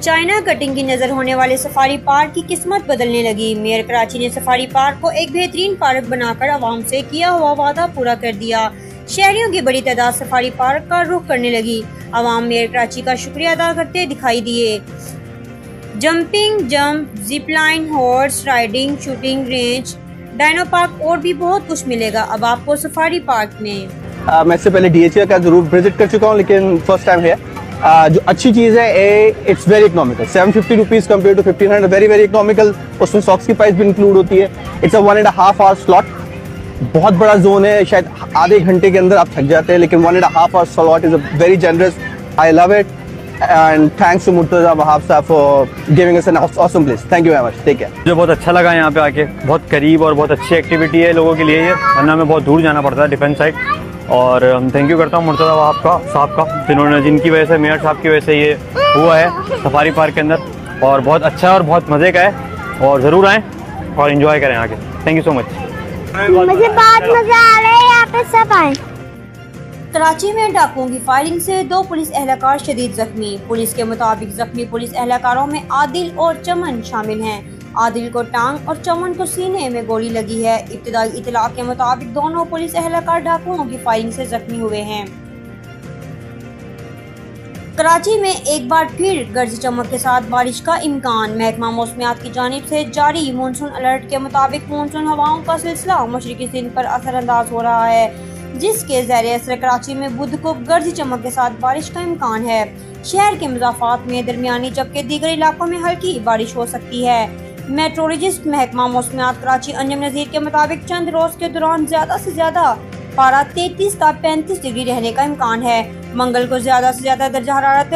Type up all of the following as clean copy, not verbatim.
China cutting की नजर होने वाले सफारी पार्क की किस्मत बदलने लगी। मेयर कराची ने सफारी पार्क को एक बेहतरीन पार्क बनाकर आवाम से किया हुआ वादा पूरा कर दिया। शहरियों की बड़ी तादाद सफारी पार्क का रुख करने लगी। आवाम मेयर कराची का शुक्रिया अदा करते दिखाई दिए। Jumping jump, zip line, horse riding, shooting range, dino park और भी बहुत कुछ मिलेगा अब आपको सफारी पार्क में। मैं इससे पहले DHA का जरूर विजिट कर चुका हूँ, लेकिन फर्स्ट टाइम है। जो अच्छी चीज़ है, it's very economical. 750 rupees compare to 1500, very very economical. उसमें सॉक्स की प्राइस भी इंक्लूड होती है। It's a 1.5 hour slot. बहुत बड़ा जोन है, शायद आधे घंटे के अंदर आप थक जाते हैं, लेकिन 1.5 hour slot is a very generous. I love it and thanks to Murtaza Wahab साहब for giving us an awesome place. Thank you very much. Take care. मुझे बहुत अच्छा लगा यहाँ पे आके। बहुत करीब और बहुत अच्छी एक्टिविटी है लोगों के लिए ये, वरना हमें बहुत दूर जाना पड़ता है डिफेंस साइड। और थैंक यू करता हूँ मुर्तजा वहाब साहब का, जिनकी वजह से, मेयर साहब की वजह से ये हुआ है सफारी पार्क के अंदर। और बहुत अच्छा और बहुत मज़े का है, और ज़रूर आएँ और इन्जॉय करें आके। Thank you so much. मुझे बहुत मजा आ रहा है, यहाँ पे सब आए। कराची में डाकुओं की फायरिंग से 2 पुलिस एहलकार शदीद जख्मी। पुलिस के मुताबिक जख्मी पुलिस एहलकारों में आदिल और चमन शामिल हैं। आदिल को टांग और चमन को सीने में गोली लगी है। इब्तिदाई इतला के मुताबिक दोनों पुलिस एहलकार डाकुओं की फायरिंग से जख्मी हुए हैं। कराची में एक बार फिर गरज चमक के साथ बारिश का इम्कान। महकमा मौसमियात की जानिब से जारी मानसून अलर्ट के मुताबिक मानसून हवाओं का सिलसिला मशरकी सिंध पर असरअंदाज हो रहा है, जिसके ज़रिए असर कराची में बुध को गरज चमक के साथ बारिश का इम्कान है। शहर के मज़ाफ़ात में दरमियानी जबकि दीगर इलाकों में हल्की बारिश हो सकती है। मेट्रोलॉजिस्ट महकमा मौसमियात कराची अंजम नज़ीर के मुताबिक चंद रोज के दौरान ज्यादा से ज्यादा पारा 33 से 35 डिग्री रहने का इम्कान है। मंगल को ज्यादा से ज्यादा दर्जा हरारत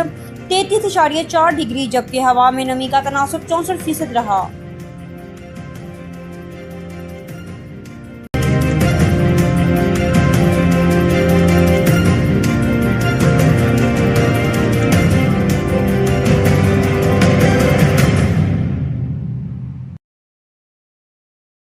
33.4 डिग्री, जबकि हवा में नमी का तनासुब 64% रहा।